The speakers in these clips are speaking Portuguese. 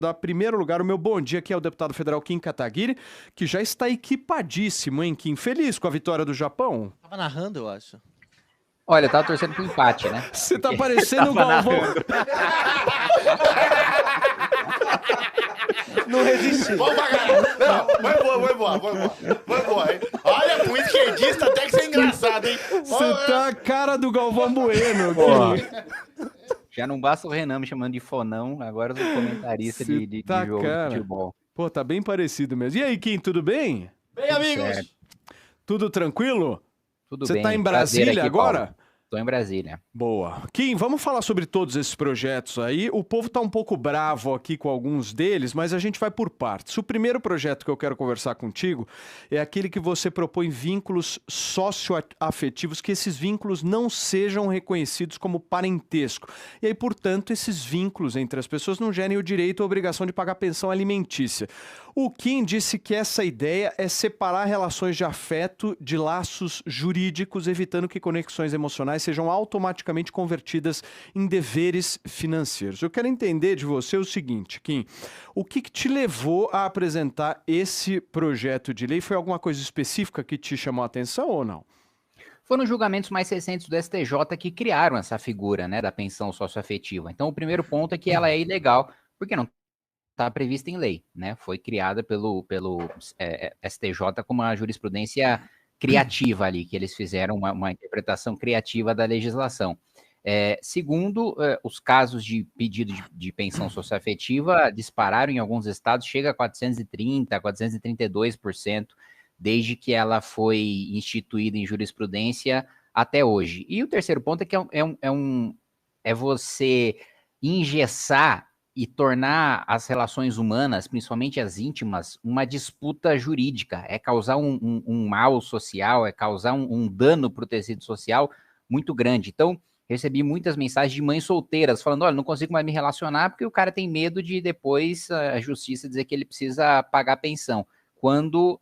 dar primeiro lugar o meu bom dia, que é o deputado federal Kim Kataguiri, que já está equipadíssimo, hein, Kim? Feliz com a vitória do Japão? Tava narrando, eu acho. Olha, eu tava torcendo pro empate, né? Você tá parecendo um Galvão. Não resisti. Vamos pra galera. Não, vai embora, hein? Olha, com esquerdista até que você é engraçado, hein? Você tá a cara do Galvão Bueno, Kim. Já não basta o Renan me chamando de fonão, agora eu sou comentarista de jogo de futebol. Pô, tá bem parecido mesmo. E aí, Kim, tudo bem? Bem, amigos. Certo. Tudo tranquilo? Tudo Você bem. tá em Prazer Brasília aqui, agora? Paulo. Tô em Brasília. Boa. Kim, vamos falar sobre todos esses projetos aí. O povo tá um pouco bravo aqui com alguns deles, mas a gente vai por partes. O primeiro projeto que eu quero conversar contigo é aquele que você propõe vínculos socioafetivos, que esses vínculos não sejam reconhecidos como parentesco. E aí, portanto, esses vínculos entre as pessoas não gerem o direito ou a obrigação de pagar pensão alimentícia. O Kim disse que essa ideia é separar relações de afeto de laços jurídicos, evitando que conexões emocionais sejam automaticamente convertidas em deveres financeiros. Eu quero entender de você o seguinte, Kim, o que te levou a apresentar esse projeto de lei? Foi alguma coisa específica que te chamou a atenção ou não? Foram os julgamentos mais recentes do STJ que criaram essa figura, né, da pensão socioafetiva. Então, o primeiro ponto é que ela é ilegal, porque não está prevista em lei, né? Foi criada pelo STJ com uma jurisprudência criativa ali, que eles fizeram uma interpretação criativa da legislação. Segundo, os casos de pedido de pensão socioafetiva dispararam em alguns estados, chega a 430%, 432%, desde que ela foi instituída em jurisprudência até hoje. E o terceiro ponto é que é você engessar e tornar as relações humanas, principalmente as íntimas, uma disputa jurídica. É causar um mal social, é causar um dano para o tecido social muito grande. Então, recebi muitas mensagens de mães solteiras falando, olha, não consigo mais me relacionar porque o cara tem medo de depois a justiça dizer que ele precisa pagar pensão, quando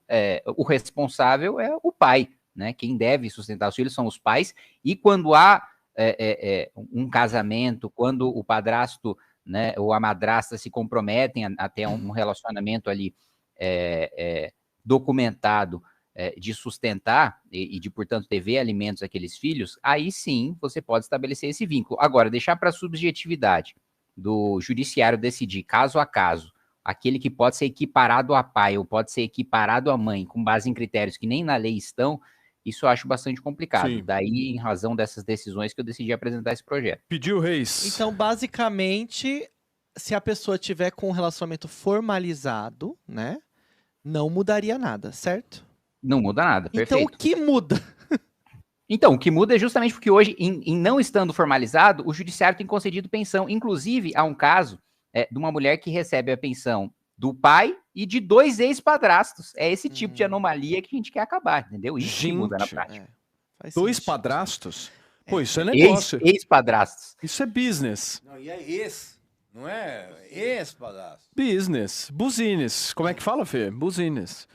o responsável é o pai, né? Quem deve sustentar os filhos são os pais, e quando há um casamento, quando o padrasto, né, ou a madrasta se comprometem até um relacionamento ali documentado de sustentar e de, portanto, dever alimentos àqueles filhos, aí sim você pode estabelecer esse vínculo. Agora, deixar para a subjetividade do judiciário decidir, caso a caso, aquele que pode ser equiparado a pai ou pode ser equiparado a mãe, com base em critérios que nem na lei estão, isso eu acho bastante complicado. Sim. Daí, em razão dessas decisões, que eu decidi apresentar esse projeto. Pediu, Reis. Então, basicamente, se a pessoa tiver com um relacionamento formalizado, né, não mudaria nada, certo? Não muda nada, perfeito. Então, o que muda? Então, o que muda é justamente porque hoje, em não estando formalizado, o judiciário tem concedido pensão. Inclusive, há um caso de uma mulher que recebe a pensão do pai e de 2 ex-padrastos. É esse tipo de anomalia que a gente quer acabar, entendeu? Isso que muda na prática. 2 padrastos? Pô, isso é negócio. Ex-padrastos. Isso é business. Não, e é ex, não é ex-padrasto. Business. Business. Como é que fala, Fê? Business.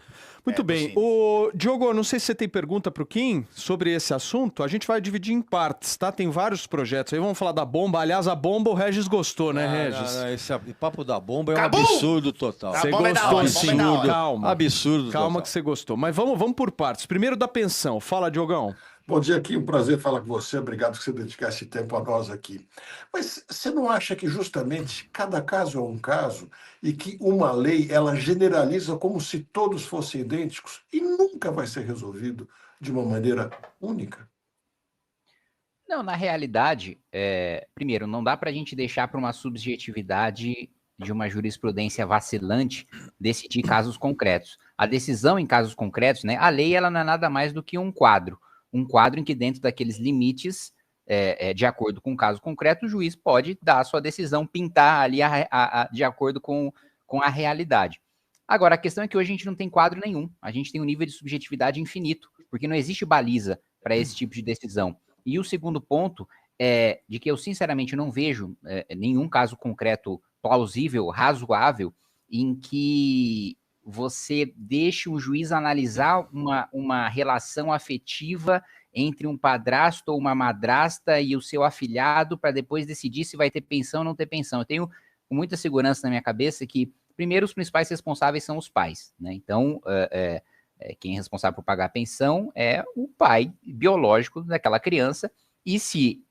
Muito bem. Business. O Diogo, eu não sei se você tem pergunta para o Kim sobre esse assunto. A gente vai dividir em partes, tá? Tem vários projetos aí. Vamos falar da bomba. Aliás, a bomba o Regis gostou, né, Regis? Não, esse papo da bomba é um absurdo total. Você bomba é da hora, gostou, sim. bomba é da hora. Calma. Absurdo Calma total. que você gostou. Mas vamos por partes. Primeiro da pensão. Fala, Diogão. Bom dia, Kim. Um prazer falar com você. Obrigado por você dedicar esse tempo a nós aqui. Mas você não acha que justamente cada caso é um caso e que uma lei ela generaliza como se todos fossem idênticos e nunca vai ser resolvido de uma maneira única? Não, na realidade, primeiro, não dá para a gente deixar para uma subjetividade de uma jurisprudência vacilante decidir casos concretos. A decisão em casos concretos, né, a lei ela não é nada mais do que um quadro em que dentro daqueles limites, de acordo com o caso concreto, o juiz pode dar a sua decisão, pintar ali de acordo com a realidade. Agora, a questão é que hoje a gente não tem quadro nenhum, a gente tem um nível de subjetividade infinito, porque não existe baliza para esse tipo de decisão. E o segundo ponto é de que eu, sinceramente, não vejo nenhum caso concreto plausível, razoável, em que você deixe um juiz analisar uma relação afetiva entre um padrasto ou uma madrasta e o seu afilhado para depois decidir se vai ter pensão ou não ter pensão. Eu tenho com muita segurança na minha cabeça que, primeiro, os principais responsáveis são os pais, né? Então, quem é responsável por pagar a pensão é o pai biológico daquela criança. E se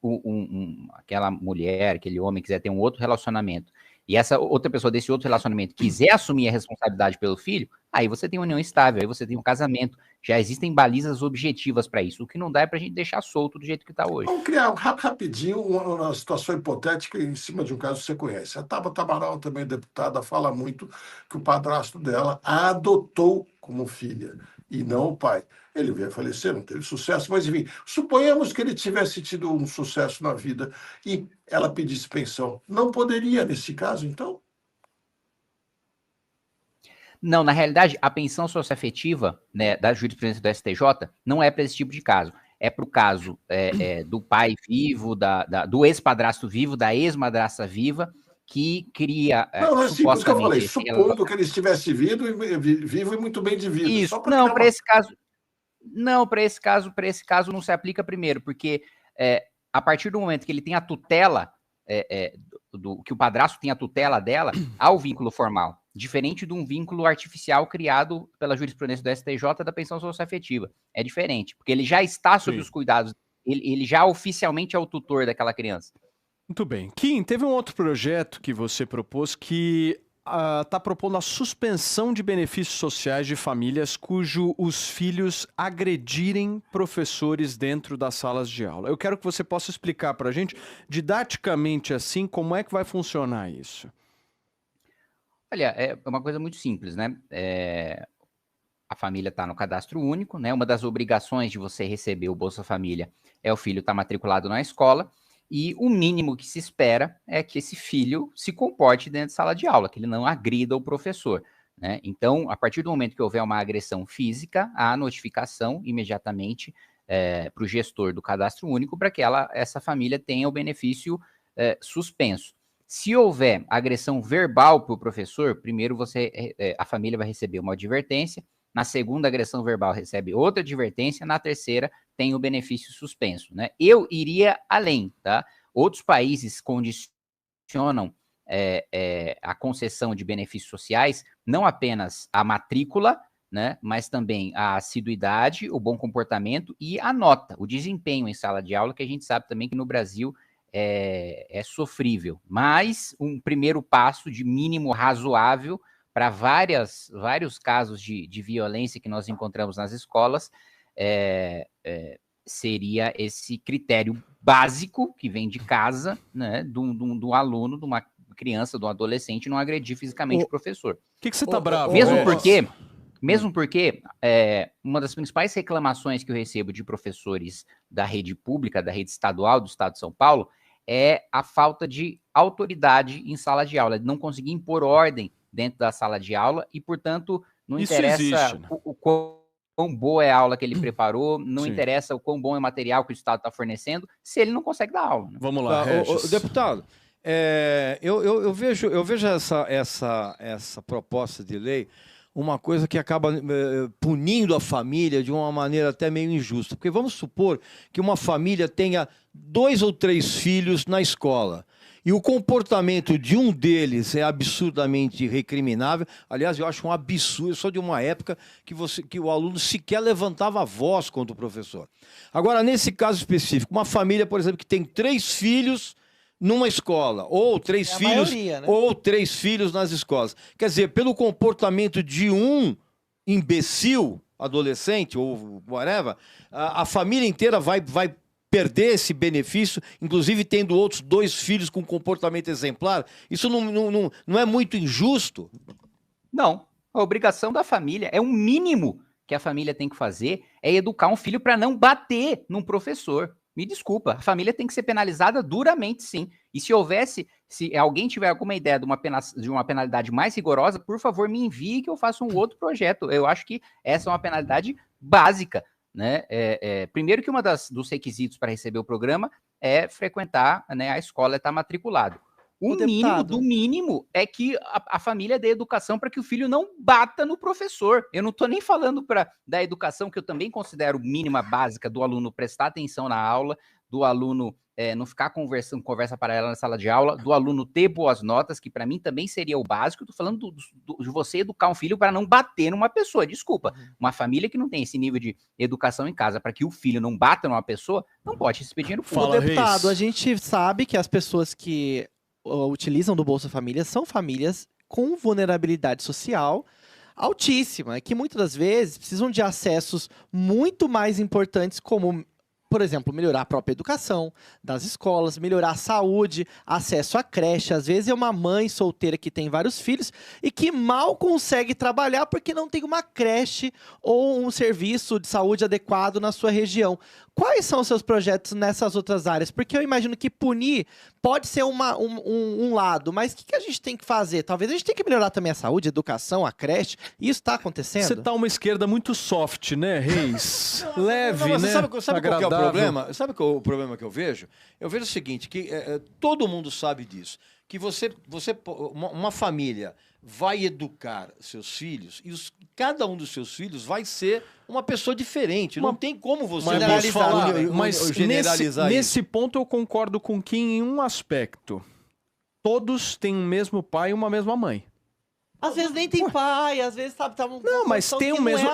aquela mulher, aquele homem quiser ter um outro relacionamento e essa outra pessoa desse outro relacionamento quiser assumir a responsabilidade pelo filho, aí você tem uma união estável, aí você tem um casamento. Já existem balizas objetivas para isso. O que não dá é para a gente deixar solto do jeito que está hoje. Vamos criar rapidinho uma situação hipotética em cima de um caso que você conhece. A Tabata Amaral, também deputada, fala muito que o padrasto dela a adotou como filha e não o pai. Ele veio a falecer, não teve sucesso, mas enfim, suponhamos que ele tivesse tido um sucesso na vida e ela pedisse pensão. Não poderia, nesse caso, então? Não, na realidade, a pensão socioafetiva, né, da jurisprudência do STJ não é para esse tipo de caso. É para o caso do pai vivo, do ex-padrasto vivo, da ex-madrasta viva, que cria Não, é sim, por isso que eu falei, supostamente... supondo que ele estivesse vivo e muito bem de vida. Isso, Só para não, para esse caso... Não, para esse caso não se aplica primeiro, porque a partir do momento que ele tem a tutela, que o padrasto tem a tutela dela, há o vínculo formal, diferente de um vínculo artificial criado pela jurisprudência do STJ da pensão socioafetiva. É diferente, porque ele já está sob os cuidados, ele já oficialmente é o tutor daquela criança. Muito bem. Kim, teve um outro projeto que você propôs que está propondo a suspensão de benefícios sociais de famílias cujo os filhos agredirem professores dentro das salas de aula. Eu quero que você possa explicar para a gente, didaticamente assim, como é que vai funcionar isso. Olha, é uma coisa muito simples, né? A família está no cadastro único, né? Uma das obrigações de você receber o Bolsa Família é o filho estar matriculado na escola. E o mínimo que se espera é que esse filho se comporte dentro de sala de aula, que ele não agrida o professor, né? Então, a partir do momento que houver uma agressão física, há notificação imediatamente para o gestor do cadastro único para que essa família tenha o benefício suspenso. Se houver agressão verbal para o professor, primeiro a família vai receber uma advertência, na segunda agressão verbal recebe outra advertência, na terceira tem o benefício suspenso, né? Eu iria além, tá? Outros países condicionam a concessão de benefícios sociais não apenas à matrícula, né? Mas também a assiduidade, o bom comportamento e a nota, o desempenho em sala de aula, que a gente sabe também que no Brasil é sofrível. Mas um primeiro passo de mínimo razoável para vários casos de violência que nós encontramos nas escolas, seria esse critério básico que vem de casa, né, do aluno, de uma criança, de um adolescente, não agredir fisicamente o professor. Por que você está bravo? Mesmo porque uma das principais reclamações que eu recebo de professores da rede pública, da rede estadual do Estado de São Paulo, é a falta de autoridade em sala de aula, de não conseguir impor ordem dentro da sala de aula e, portanto, não Isso interessa existe, né? o quão boa é a aula que ele preparou, não interessa o quão bom é o material que o Estado está fornecendo, se ele não consegue dar aula. Né? Vamos lá, Regis. Deputado, eu vejo essa proposta de lei uma coisa que acaba punindo a família de uma maneira até meio injusta. Porque vamos supor que uma família tenha 2 ou 3 filhos na escola e o comportamento de um deles é absurdamente recriminável. Aliás, eu acho um absurdo. Eu sou de uma época que o aluno sequer levantava a voz contra o professor. Agora, nesse caso específico, uma família, por exemplo, que tem 3 filhos numa escola, ou 3 filhos, maioria, né? ou 3 filhos nas escolas. Quer dizer, pelo comportamento de um imbecil, adolescente, ou whatever, a família inteira vai perder esse benefício, inclusive tendo outros 2 filhos com comportamento exemplar. Isso não é muito injusto? Não. A obrigação da família, é o mínimo que a família tem que fazer, é educar um filho para não bater num professor. Me desculpa, a família tem que ser penalizada duramente, sim. E se alguém tiver alguma ideia de uma penalidade mais rigorosa, por favor, me envie que eu faça um outro projeto. Eu acho que essa é uma penalidade básica, né? Primeiro que dos requisitos para receber o programa é frequentar, né, a escola e estar matriculado. O mínimo do mínimo é que a família dê educação para que o filho não bata no professor. Eu não estou nem falando da educação, que eu também considero mínima básica, do aluno prestar atenção na aula, do aluno não ficar conversando conversa paralela na sala de aula, do aluno ter boas notas, que para mim também seria o básico. Eu tô falando de você educar um filho para não bater numa pessoa. Desculpa, uma família que não tem esse nível de educação em casa para que o filho não bata numa pessoa, não pode se pedir no Ô, Fala, deputado, Reis. a gente sabe que as pessoas que utilizam do Bolsa Família são famílias com vulnerabilidade social altíssima, e que muitas das vezes precisam de acessos muito mais importantes, como, por exemplo, melhorar a própria educação das escolas, melhorar a saúde, acesso à creche. Às vezes é uma mãe solteira que tem vários filhos e que mal consegue trabalhar porque não tem uma creche ou um serviço de saúde adequado na sua região. Quais são os seus projetos nessas outras áreas? Porque eu imagino que punir pode ser um lado, mas o que a gente tem que fazer? Talvez a gente tenha que melhorar também a saúde, a educação, a creche. Isso está acontecendo? Você tá uma esquerda muito soft, né, Reis? Leve, Não, mas né? sabe qual que é o Agradável. problema? Sabe qual é o problema que eu vejo? Eu vejo o seguinte, que todo mundo sabe disso, que uma família vai educar seus filhos e cada um dos seus filhos vai ser uma pessoa diferente. Não tem como você Mas, posso falar, mas generalizar isso. nesse ponto eu concordo com Kim em um aspecto. Todos têm um mesmo pai e uma mesma mãe. Às vezes nem tem pai, às vezes, sabe, tá Não, mas tem o mesmo.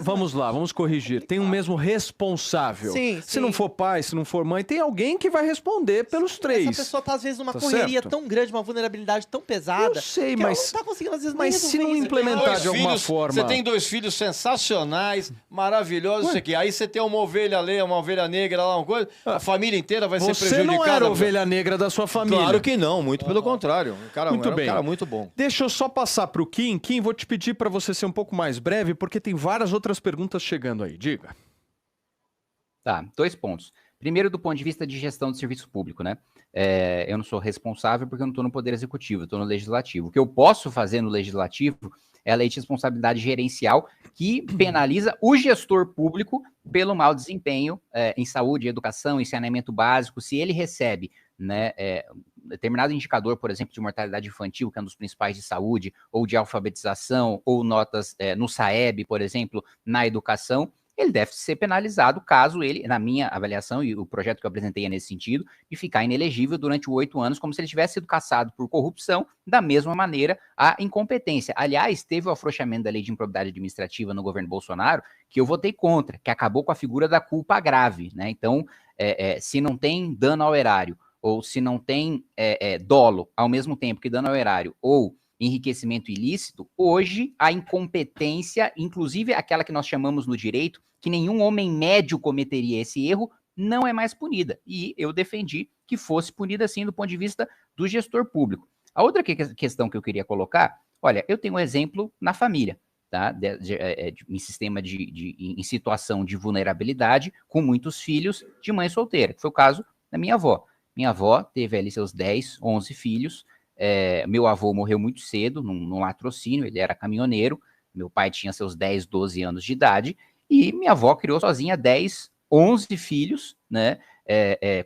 Vamos lá, vamos corrigir. Tem um mesmo responsável. Sim, Se sim. não for pai, se não for mãe, tem alguém que vai responder pelos três. Essa pessoa tá, às vezes, numa Tá correria certo? tão grande, uma vulnerabilidade tão pesada. Eu sei, que mas- ela não tá conseguindo, às vezes, mas nem se resolver não isso. implementar de alguma forma. Você tem 2 filhos sensacionais, maravilhosos, isso aqui. Aí você tem uma ovelha ali, uma ovelha negra lá, uma coisa. A família inteira vai ser Você prejudicada. não era ovelha negra da sua família. Claro que não, muito pelo contrário. Um cara, Muito era um bem. cara muito bom. Deixa eu só passar pro Kim. Kim, vou te pedir para você ser um pouco mais breve, porque tem várias outras perguntas chegando aí. Diga. Tá, 2 pontos. Primeiro, do ponto de vista de gestão de serviço público, né? Eu não sou responsável porque eu não estou no Poder Executivo, eu estou no Legislativo. O que eu posso fazer no Legislativo é a lei de responsabilidade gerencial que penaliza o gestor público pelo mau desempenho em saúde, educação, saneamento básico. Se ele recebe, né, determinado indicador, por exemplo, de mortalidade infantil, que é um dos principais de saúde, ou de alfabetização, ou notas no SAEB, por exemplo, na educação, ele deve ser penalizado caso ele, na minha avaliação, e o projeto que eu apresentei é nesse sentido, de ficar inelegível durante 8 anos, como se ele tivesse sido cassado por corrupção, da mesma maneira a incompetência. Aliás, teve o afrouxamento da lei de improbidade administrativa no governo Bolsonaro, que eu votei contra, que acabou com a figura da culpa grave, né? Então, se não tem dano ao erário, ou se não tem dolo ao mesmo tempo que dano ao erário, ou enriquecimento ilícito, hoje a incompetência, inclusive aquela que nós chamamos no direito, que nenhum homem médio cometeria esse erro, não é mais punida. E eu defendi que fosse punida assim do ponto de vista do gestor público. A outra questão que eu queria colocar, olha, eu tenho um exemplo na família, tá? Em situação de vulnerabilidade, com muitos filhos de mãe solteira, que foi o caso da minha avó. Minha avó teve ali seus 10, 11 filhos. Meu avô morreu muito cedo, num latrocínio, ele era caminhoneiro. Meu pai tinha seus 10, 12 anos de idade. E minha avó criou sozinha 10, 11 filhos, né?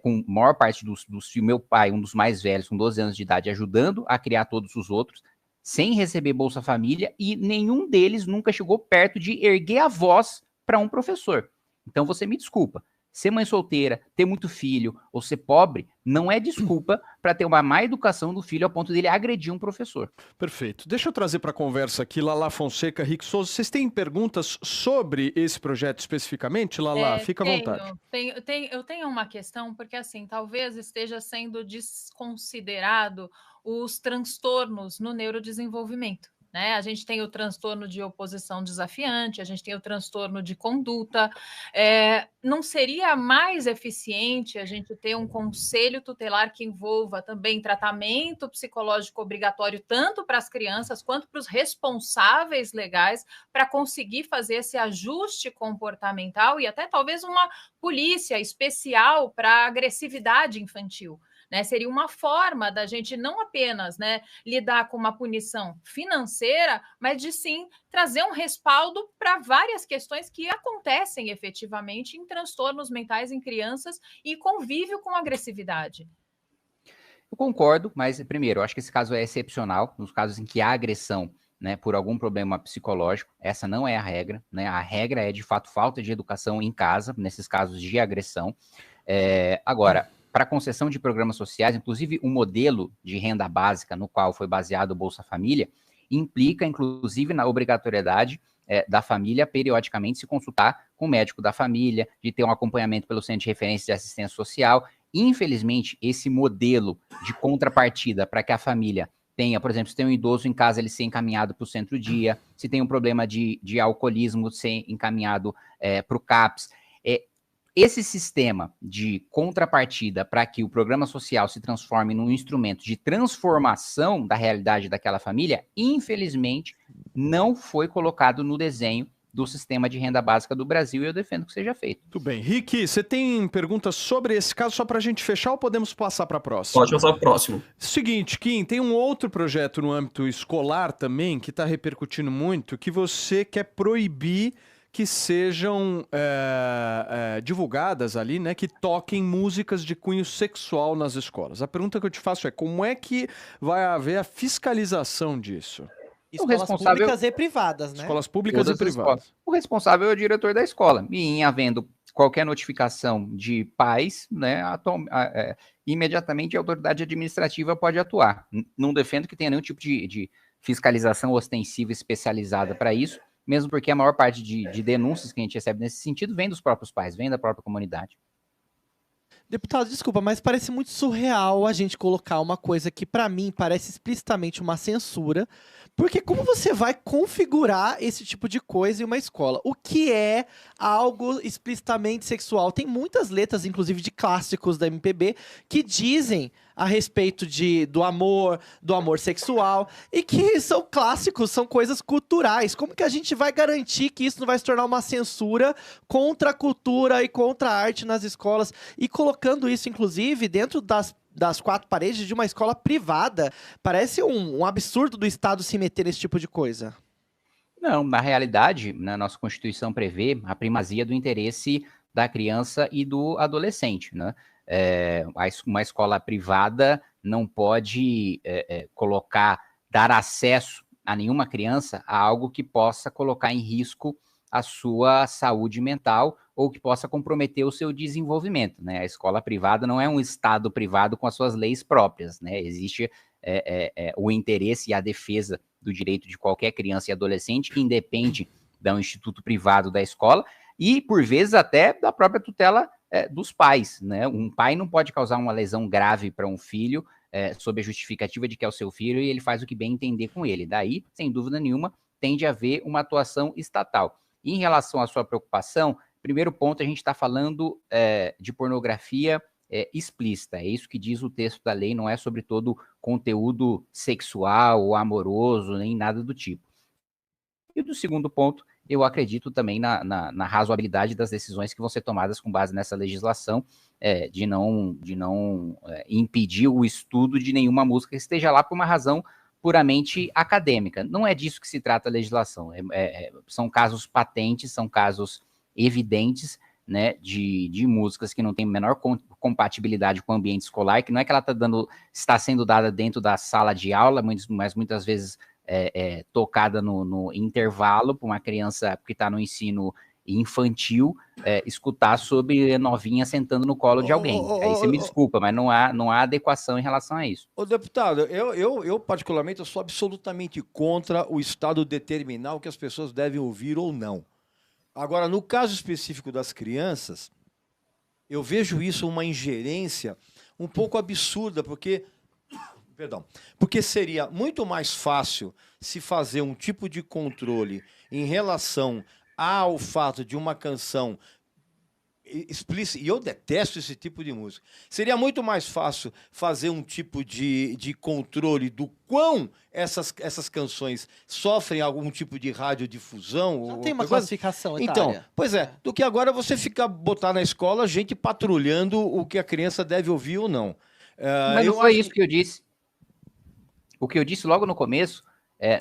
Com a maior parte dos filhos. Meu pai, um dos mais velhos, com 12 anos de idade, ajudando a criar todos os outros, sem receber Bolsa Família. E nenhum deles nunca chegou perto de erguer a voz para um professor. Então você me desculpa. Ser mãe solteira, ter muito filho ou ser pobre não é desculpa para ter uma má educação do filho ao ponto dele agredir um professor. Perfeito. Deixa eu trazer para a conversa aqui Lala Fonseca, Rick Souza. Vocês têm perguntas sobre esse projeto especificamente, Lala? Fica à vontade. Eu tenho uma questão, porque assim, talvez esteja sendo desconsiderado os transtornos no neurodesenvolvimento. Né? A gente tem o transtorno de oposição desafiante, a gente tem o transtorno de conduta. Não seria mais eficiente a gente ter um conselho tutelar que envolva também tratamento psicológico obrigatório, tanto para as crianças quanto para os responsáveis legais, para conseguir fazer esse ajuste comportamental e até talvez uma polícia especial para agressividade infantil? Né, seria uma forma da gente não apenas, né, lidar com uma punição financeira, mas de sim trazer um respaldo para várias questões que acontecem efetivamente em transtornos mentais em crianças e convívio com agressividade. Eu concordo, mas primeiro, eu acho que esse caso é excepcional, nos casos em que há agressão, né, por algum problema psicológico, essa não é a regra, né? A regra é, de fato, falta de educação em casa, nesses casos de agressão. Agora, para concessão de programas sociais, inclusive o modelo de renda básica no qual foi baseado o Bolsa Família, implica, inclusive, na obrigatoriedade da família periodicamente se consultar com o médico da família, de ter um acompanhamento pelo Centro de Referência de Assistência Social. Infelizmente, esse modelo de contrapartida para que a família tenha, por exemplo, se tem um idoso em casa, ele ser encaminhado para o centro-dia, se tem um problema de alcoolismo, ser encaminhado para o CAPS. Esse sistema de contrapartida para que o programa social se transforme num instrumento de transformação da realidade daquela família, infelizmente, não foi colocado no desenho do sistema de renda básica do Brasil, e eu defendo que seja feito. Muito bem. Rick, você tem perguntas sobre esse caso só para a gente fechar ou podemos passar para a próxima? Pode passar para o próximo. Seguinte, Kim, tem um outro projeto no âmbito escolar também que está repercutindo muito, que você quer proibir que sejam divulgadas ali, né, que toquem músicas de cunho sexual nas escolas. A pergunta que eu te faço é como é que vai haver a fiscalização disso? Escolas públicas e privadas, né? Escolas públicas e privadas. O responsável é o diretor da escola. E em havendo qualquer notificação de pais, né, imediatamente a autoridade administrativa pode atuar. Não defendo que tenha nenhum tipo de fiscalização ostensiva especializada para isso, mesmo porque a maior parte de denúncias que a gente recebe nesse sentido vem dos próprios pais, vem da própria comunidade. Deputado, desculpa, mas parece muito surreal a gente colocar uma coisa que, para mim, parece explicitamente uma censura, porque como você vai configurar esse tipo de coisa em uma escola? O que é algo explicitamente sexual? Tem muitas letras, inclusive de clássicos da MPB, que dizem a respeito do amor sexual, e que são clássicos, são coisas culturais. Como que a gente vai garantir que isso não vai se tornar uma censura contra a cultura e contra a arte nas escolas? E colocando isso, inclusive, dentro das quatro paredes de uma escola privada, parece um absurdo do Estado se meter nesse tipo de coisa. Não, na realidade, na nossa Constituição prevê a primazia do interesse da criança e do adolescente, né? Uma escola privada não pode dar acesso a nenhuma criança a algo que possa colocar em risco a sua saúde mental ou que possa comprometer o seu desenvolvimento, né? A escola privada não é um estado privado com as suas leis próprias, né? Existe o interesse e a defesa do direito de qualquer criança e adolescente, que independe do instituto privado da escola e, por vezes, até da própria tutela dos pais, né? Um pai não pode causar uma lesão grave para um filho sob a justificativa de que é o seu filho e ele faz o que bem entender com ele. Daí, sem dúvida nenhuma, tende a haver uma atuação estatal. Em relação à sua preocupação, primeiro ponto, a gente está falando de pornografia explícita. É isso que diz o texto da lei, não é sobre todo conteúdo sexual ou amoroso, nem nada do tipo. E do segundo ponto, eu acredito também na razoabilidade das decisões que vão ser tomadas com base nessa legislação, de não impedir o estudo de nenhuma música que esteja lá por uma razão puramente acadêmica. Não é disso que se trata a legislação. São casos patentes, são casos evidentes, né, de músicas que não têm a menor compatibilidade com o ambiente escolar, que não é que ela está sendo dada dentro da sala de aula, mas muitas vezes tocada no intervalo para uma criança que está no ensino infantil escutar sobre novinha sentando no colo de alguém. Aí você me desculpa, mas não há adequação em relação a isso. Ô, deputado, eu particularmente, eu sou absolutamente contra o Estado determinar o que as pessoas devem ouvir ou não. Agora, no caso específico das crianças, eu vejo isso uma ingerência um pouco absurda, porque seria muito mais fácil se fazer um tipo de controle em relação ao fato de uma canção explícita, e eu detesto esse tipo de música, seria muito mais fácil fazer um tipo de controle do quão essas canções sofrem algum tipo de radiodifusão. Já tem uma classificação etária. Então, pois do que agora você botar na escola gente patrulhando o que a criança deve ouvir ou não. Mas não foi isso que eu disse. O que eu disse logo no começo,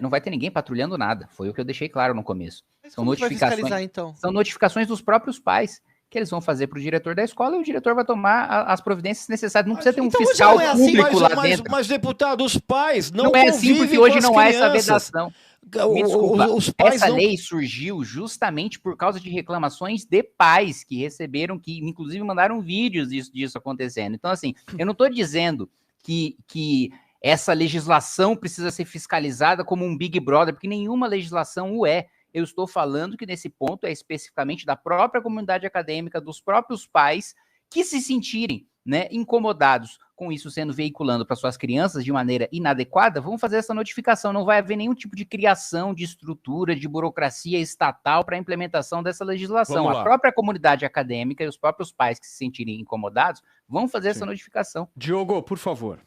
não vai ter ninguém patrulhando nada. Foi o que eu deixei claro no começo. Mas como vai fiscalizar, então? São notificações dos próprios pais que eles vão fazer para o diretor da escola e o diretor vai tomar as providências necessárias. Não precisa ter um fiscal público lá dentro. Mas, deputado, os pais não é assim porque hoje não há essa vedação. Me desculpa, Os pais essa não... lei surgiu justamente por causa de reclamações de pais que receberam, que inclusive mandaram vídeos disso acontecendo. Então, assim, eu não estou dizendo que essa legislação precisa ser fiscalizada como um Big Brother, porque nenhuma legislação o é. Eu estou falando que nesse ponto é especificamente da própria comunidade acadêmica, dos próprios pais, que se sentirem, né, incomodados com isso sendo veiculando para suas crianças de maneira inadequada, vão fazer essa notificação. Não vai haver nenhum tipo de criação de estrutura, de burocracia estatal para a implementação dessa legislação. A própria comunidade acadêmica e os próprios pais que se sentirem incomodados vão fazer essa notificação. Diogo, por favor.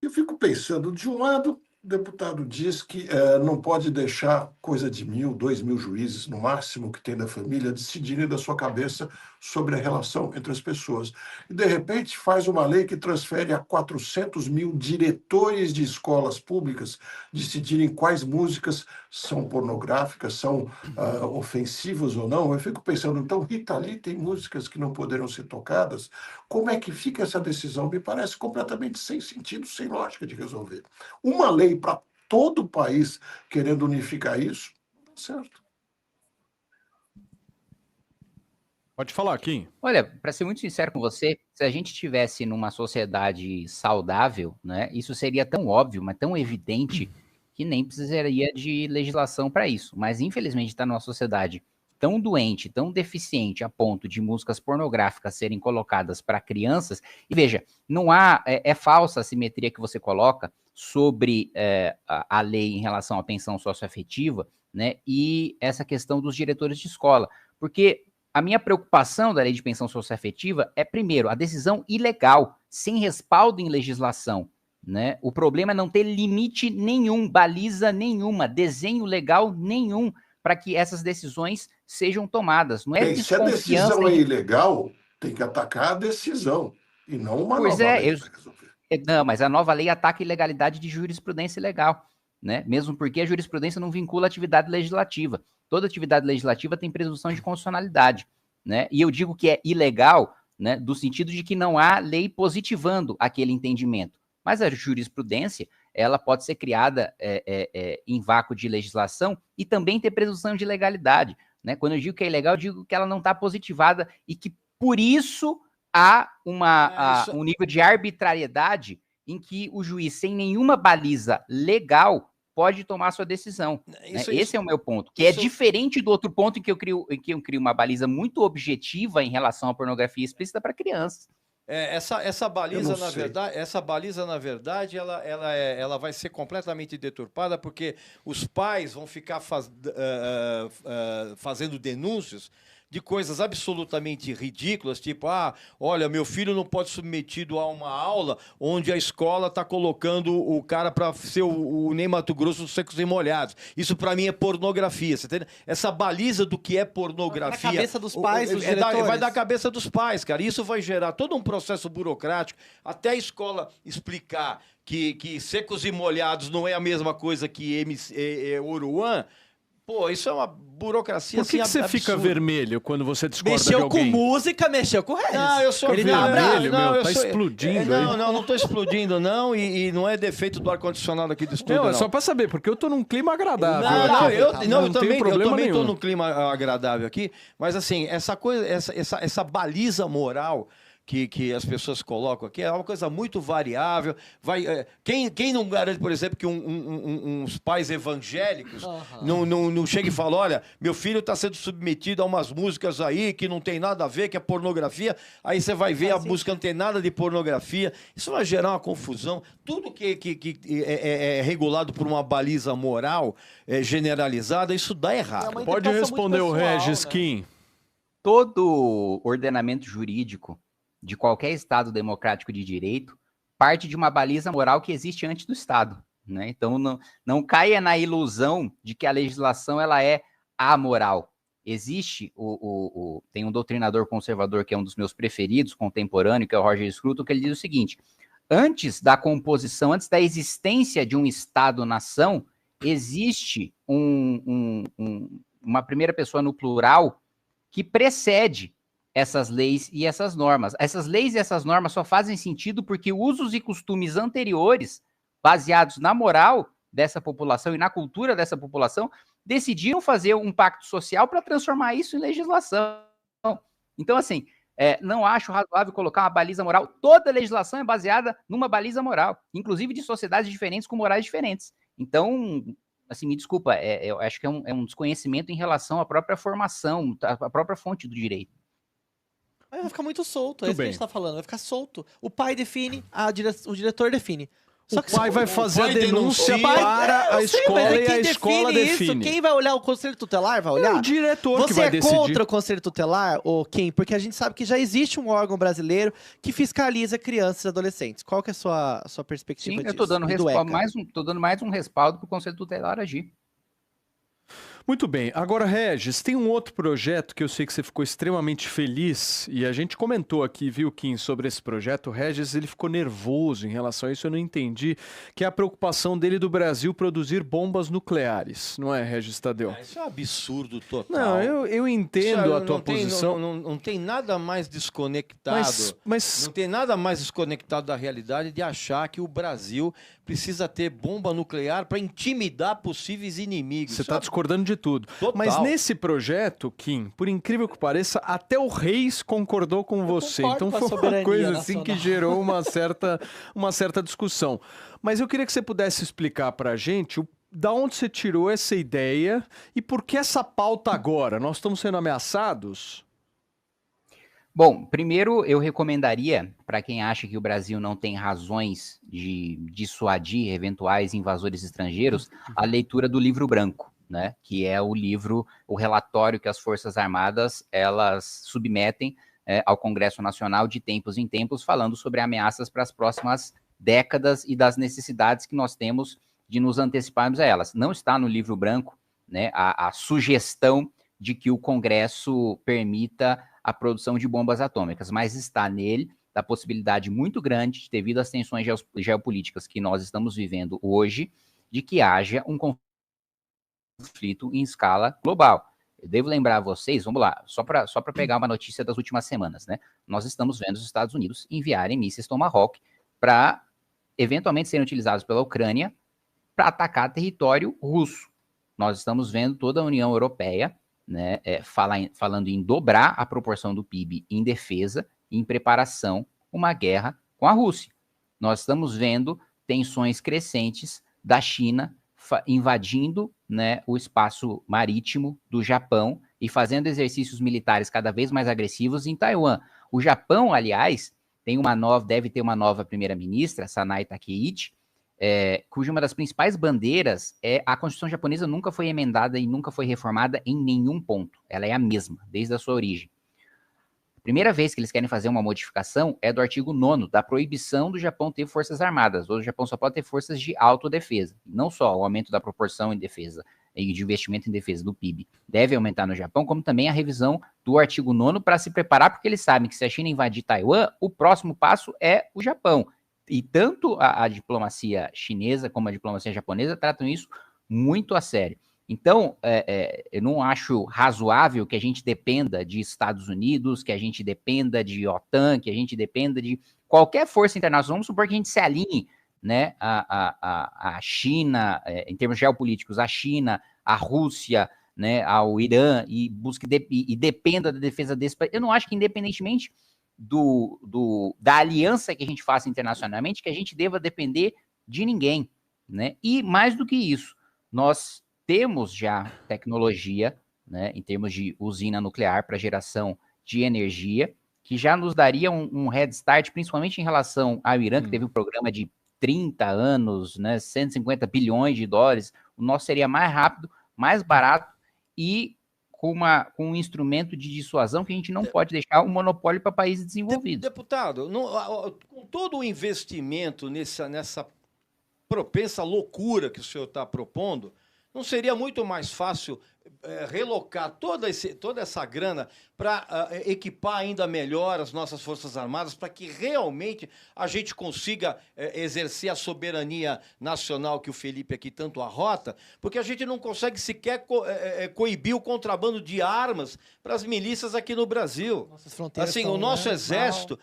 Eu fico pensando, de um lado, o deputado diz que não pode deixar coisa de 1.000, 2.000 juízes, no máximo que tem da família, decidirem da sua cabeça sobre a relação entre as pessoas. E, de repente, faz uma lei que transfere a 400.000 diretores de escolas públicas decidirem quais músicas são pornográficas, são ofensivas ou não. Eu fico pensando, então, Rita Lee tem músicas que não poderão ser tocadas. Como é que fica essa decisão? Me parece completamente sem sentido, sem lógica de resolver. Uma lei para todo o país querendo unificar isso, não dá certo. Pode falar, Kim. Olha, para ser muito sincero com você, se a gente estivesse numa sociedade saudável, né, isso seria tão óbvio, mas tão evidente, que nem precisaria de legislação para isso. Mas, infelizmente, está numa sociedade tão doente, tão deficiente, a ponto de músicas pornográficas serem colocadas para crianças. E veja, não há... É falsa a simetria que você coloca sobre a lei em relação à pensão socioafetiva, né, e essa questão dos diretores de escola. Porque a minha preocupação da lei de pensão socioafetiva é, primeiro, a decisão ilegal, sem respaldo em legislação, né? O problema é não ter limite nenhum, baliza nenhuma, desenho legal nenhum para que essas decisões sejam tomadas. Não é se a decisão é ilegal, tem que atacar a decisão e não uma nova lei para resolver. Não, mas a nova lei ataca a ilegalidade de jurisprudência legal, né? Mesmo porque a jurisprudência não vincula a atividade legislativa. Toda atividade legislativa tem presunção de constitucionalidade, né? E eu digo que é ilegal, né, do sentido de que não há lei positivando aquele entendimento. Mas a jurisprudência, ela pode ser criada em vácuo de legislação e também ter presunção de legalidade, né? Quando eu digo que é ilegal, eu digo que ela não está positivada e que, por isso, há um nível de arbitrariedade em que o juiz, sem nenhuma baliza legal, pode tomar sua decisão. Esse é o meu ponto, que é diferente do outro ponto em que eu crio uma baliza muito objetiva em relação à pornografia explícita para crianças. Essa baliza, na verdade, ela vai ser completamente deturpada, porque os pais vão ficar fazendo denúncias de coisas absolutamente ridículas, tipo, olha, meu filho não pode ser submetido a uma aula onde a escola está colocando o cara para ser o Ney Matogrosso dos Secos e Molhados. Isso, para mim, é pornografia. Você entende? Essa baliza do que é pornografia... Vai da cabeça dos pais, dos vai da cabeça dos pais, cara. Isso vai gerar todo um processo burocrático, até a escola explicar que Secos e Molhados não é a mesma coisa que Oruan. Pô, isso é uma burocracia assim. Por que você fica vermelho quando você discorda de alguém? Mexeu com música, mexeu com redes. Não, eu sou vermelho, tá explodindo aí. Não tô explodindo, não. E não é defeito do ar-condicionado aqui do estúdio, não. É só pra saber, porque eu tô num clima agradável. Eu também tô num clima agradável aqui. Mas, assim, essa coisa, essa baliza moral que as pessoas colocam aqui é uma coisa muito variável. Quem não garante, por exemplo, que uns pais evangélicos não cheguem e falem, olha, meu filho está sendo submetido a umas músicas aí que não tem nada a ver, que é pornografia, aí você vai ver a música não tem nada de pornografia. Isso vai gerar uma confusão. Tudo que é regulado por uma baliza moral generalizada, isso dá errado. Pode responder o Regis, né? Kim. Todo ordenamento jurídico de qualquer Estado democrático de direito parte de uma baliza moral que existe antes do Estado, né? Então, não caia na ilusão de que a legislação ela é amoral. Existe, tem um doutrinador conservador que é um dos meus preferidos, contemporâneo, que é o Roger Scruton, que ele diz o seguinte: antes da composição, antes da existência de um Estado-nação, existe uma primeira pessoa no plural que precede essas leis e essas normas. Essas leis e essas normas só fazem sentido porque usos e costumes anteriores, baseados na moral, dessa população e na cultura dessa população, decidiram fazer um pacto social para transformar isso em legislação. Então, assim, não acho razoável colocar uma baliza moral. Toda legislação é baseada numa baliza moral, inclusive de sociedades diferentes com morais diferentes. Então, assim, me desculpa, eu acho que é um desconhecimento em relação à própria formação, à própria fonte do direito. Vai ficar muito solto, é Tudo isso que a bem. gente tá falando. Vai ficar solto. O pai define, o diretor define. Só que O pai vai fazer a pai denúncia denuncia. para a Eu sei, escola mas é e a quem escola define isso? define. Quem vai olhar? O conselho tutelar vai É olhar? o diretor que Você vai é decidir. contra o conselho tutelar, ou Kim? Porque a gente sabe que já existe um órgão brasileiro que fiscaliza crianças e adolescentes. Qual que é a sua perspectiva Sim, disso? eu estou dando, E do ECA? tô dando mais um respaldo para o Conselho Tutelar agir. Muito bem. Agora, Regis, tem um outro projeto que eu sei que você ficou extremamente feliz e a gente comentou aqui, viu, Kim, sobre esse projeto. O Regis, ele ficou nervoso em relação a isso, eu não entendi, que é a preocupação dele do Brasil produzir bombas nucleares, não é, Regis Tadeu? Isso é um absurdo total. Não, eu entendo a tua posição. Não tem nada mais desconectado. Mas Não tem nada mais desconectado da realidade de achar que o Brasil precisa ter bomba nuclear para intimidar possíveis inimigos. você está sabe? discordando de tudo. Total. Mas nesse projeto, Kim, por incrível que pareça, até o Reis concordou com você. concordo Então com a foi uma soberania coisa assim nacional. que gerou uma certa discussão. Mas eu queria que você pudesse explicar para a gente da onde você tirou essa ideia e por que essa pauta agora? Nós estamos sendo ameaçados? Bom, primeiro eu recomendaria, para quem acha que o Brasil não tem razões de dissuadir eventuais invasores estrangeiros, a leitura do livro branco, né? Que é o relatório que as Forças Armadas elas submetem ao Congresso Nacional de tempos em tempos, falando sobre ameaças para as próximas décadas e das necessidades que nós temos de nos anteciparmos a elas. Não está no livro branco, né, a sugestão de que o Congresso permita a produção de bombas atômicas, mas está nele a possibilidade muito grande, devido às tensões geopolíticas que nós estamos vivendo hoje, de que haja um conflito em escala global. Eu devo lembrar a vocês, vamos lá, só para pegar uma notícia das últimas semanas, né? Nós estamos vendo os Estados Unidos enviarem mísseis Tomahawk para eventualmente serem utilizados pela Ucrânia para atacar território russo. Nós estamos vendo toda a União Europeia, né, falando em dobrar a proporção do PIB em defesa e em preparação uma guerra com a Rússia. Nós estamos vendo tensões crescentes da China invadindo, né, o espaço marítimo do Japão e fazendo exercícios militares cada vez mais agressivos em Taiwan. O Japão, aliás, deve ter uma nova primeira-ministra, Sanai Takeichi, cuja uma das principais bandeiras é a Constituição japonesa nunca foi emendada e nunca foi reformada em nenhum ponto. Ela é a mesma, desde a sua origem. A primeira vez que eles querem fazer uma modificação é do artigo 9º, da proibição do Japão ter forças armadas. Hoje o Japão só pode ter forças de autodefesa. Não só o aumento da proporção em defesa e de investimento em defesa do PIB deve aumentar no Japão, como também a revisão do artigo 9º para se preparar, porque eles sabem que se a China invadir Taiwan, o próximo passo é o Japão. E tanto a diplomacia chinesa como a diplomacia japonesa tratam isso muito a sério. Então, eu não acho razoável que a gente dependa de Estados Unidos, que a gente dependa de OTAN, que a gente dependa de qualquer força internacional. Vamos supor que a gente se alinhe, né, a China, em termos geopolíticos, a China, a Rússia, né, ao Irã, e dependa da defesa desse país. Eu não acho que, independentemente da aliança que a gente faça internacionalmente, que a gente deva depender de ninguém, né? E mais do que isso, nós temos já tecnologia, né, em termos de usina nuclear para geração de energia, que já nos daria um head start, principalmente em relação ao Irã, que teve um programa de 30 anos, né, 150 bilhões de dólares. O nosso seria mais rápido, mais barato e com um instrumento de dissuasão que a gente não pode deixar um monopólio para países desenvolvidos. Deputado, com todo o investimento nessa propensa loucura que o senhor está propondo, não seria muito mais fácil relocar toda essa grana para equipar ainda melhor as nossas Forças Armadas, para que realmente a gente consiga exercer a soberania nacional que o Felipe aqui tanto arrota, porque a gente não consegue sequer coibir o contrabando de armas para as milícias aqui no Brasil. Nossas fronteiras assim, são, o nosso né, exército,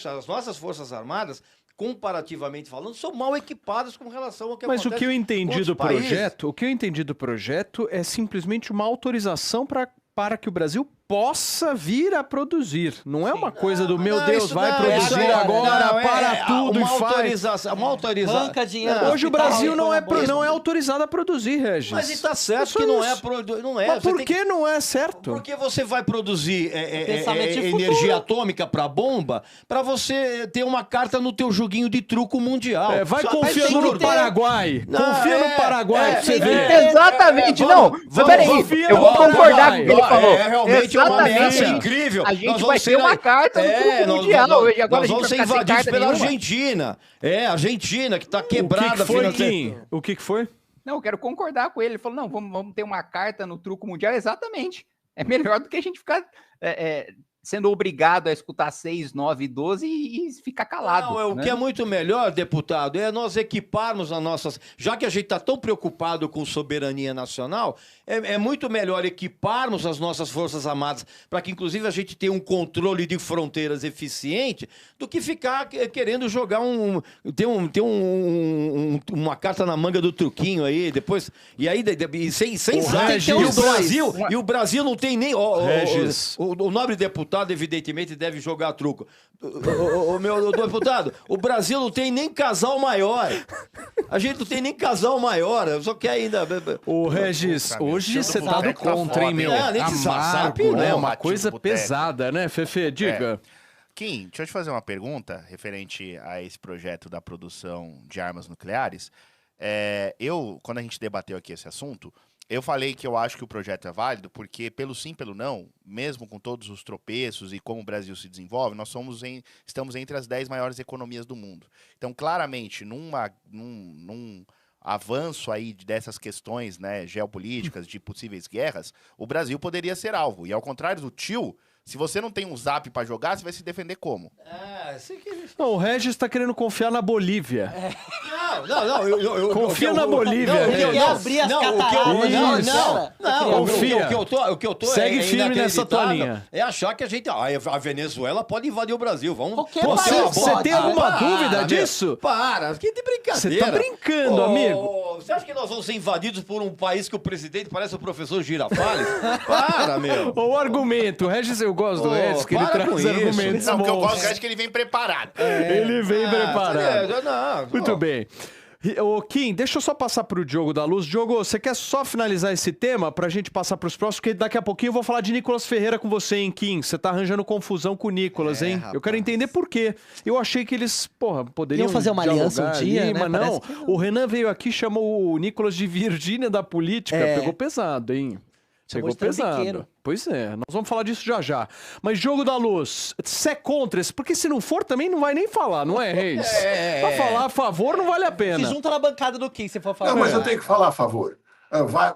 as nossas Forças Armadas comparativamente falando, são mal equipadas com relação ao que Mas o acontece que eu em entendi outros do países. projeto, é simplesmente uma autorização para que o Brasil possa vir a produzir. Não é uma coisa do, meu Deus, isso vai não, produzir agora, agora, para tudo uma e faz. autorização, uma autorização. Banca dinheiro do Hoje o hospital Brasil e não põe é, na bolsa. não é autorizado a produzir, Regis. Mas está certo Só que não é, isso. não é. Mas Você por tem que não é certo? Porque você vai produzir Pensamento de futuro. energia atômica para bomba para você ter uma carta no teu joguinho de truco mundial. Vai Só- confiando tem que no ter- Paraguai. Não, Confia no Paraguai pra você tem que ver. ter- Exatamente, É, não. vamos- Mas peraí, confia eu no vou concordar Paraguai. com o que ele falou. É realmente uma Exatamente. ameaça incrível. A Nós gente vamos vai ser ter uma carta no Truco Mundial hoje. Agora nós a gente vamos ser vai ficar sem invadidos carta pela nenhuma. Argentina. A Argentina que está O que quebrada que foi, financeiramente. Kim? O que foi? Não, eu quero concordar com ele. Ele falou, não, vamos ter uma carta no Truco Mundial. Exatamente. É melhor do que a gente ficar sendo obrigado a escutar 6, 9, 12 e ficar calado. Não, o né? que é muito melhor, deputado, é nós equiparmos as nossas... Já que a gente está tão preocupado com soberania nacional, é muito melhor equiparmos as nossas Forças Armadas para que, inclusive, a gente tenha um controle de fronteiras eficiente do que ficar querendo jogar uma carta na manga do truquinho aí, depois... E aí, sem Regis. E o Brasil não tem nem... Regis. O nobre deputado, evidentemente, deve jogar truco. O meu deputado, o Brasil não tem nem casal maior. A gente não tem nem casal maior. Eu só quer ainda... Ô, Regis, Puta, meu, hoje tio você do tá do boteco tá contra, hein, foda, meu? hein? Nem que Amargo, sabe, né? não, Uma ratinho coisa do boteco. pesada, né, Fefe? Diga. Kim, deixa eu te fazer uma pergunta referente a esse projeto da produção de armas nucleares. Quando a gente debateu aqui esse assunto, eu falei que eu acho que o projeto é válido porque, pelo sim, pelo não, mesmo com todos os tropeços e como o Brasil se desenvolve, nós estamos entre as 10 maiores economias do mundo. Então, claramente, num avanço aí dessas questões, né, geopolíticas, de possíveis guerras, o Brasil poderia ser alvo. E ao contrário do tio, se você não tem um zap pra jogar, você vai se defender como? Não, o Regis tá querendo confiar na Bolívia. Não. Confia na Bolívia, Não, Regis. Ele quer abrir as cataratas. Confia. O que eu tô Segue firme nessa tua inacreditável linha. é achar que a Venezuela pode invadir o Brasil. Vamos. Qualquer vamos ter país uma Você boa- tem alguma Para, dúvida meu. disso? Para, que de brincadeira. Você tá brincando, amigo. Você acha que nós vamos ser invadidos por um país que o presidente parece o professor Girafales? Para, meu. O argumento, o Regis, eu gosto do Regis, que ele para traz com isso. argumentos Não, porque eu bons. gosto é que ele vem preparado. Ele vem preparado. Não, Muito bem. Ô, Kim, deixa eu só passar pro Diogo da Luz. Diogo, você quer só finalizar esse tema pra gente passar pros próximos? Porque daqui a pouquinho eu vou falar de Nicolas Ferreira com você, hein, Kim? Você tá arranjando confusão com o Nicolas, hein? Eu quero entender por quê. Eu achei que eles, poderiam Iam fazer uma aliança um dialogar dia, ali, né? mas não. Parece que não. O Renan veio aqui e chamou o Nicolas de Virgínia da política. Pegou pesado, hein? Chamou Pegou de trambiqueiro. pesado. Pois é, nós vamos falar disso já já. Mas Jogo da Luz, você é contra esse? Porque se não for, também não vai nem falar, não é, Reis? Pra falar a favor, não vale a Se pena. junta na bancada do Kim, se for falar. Não, mas eu tenho que falar a favor.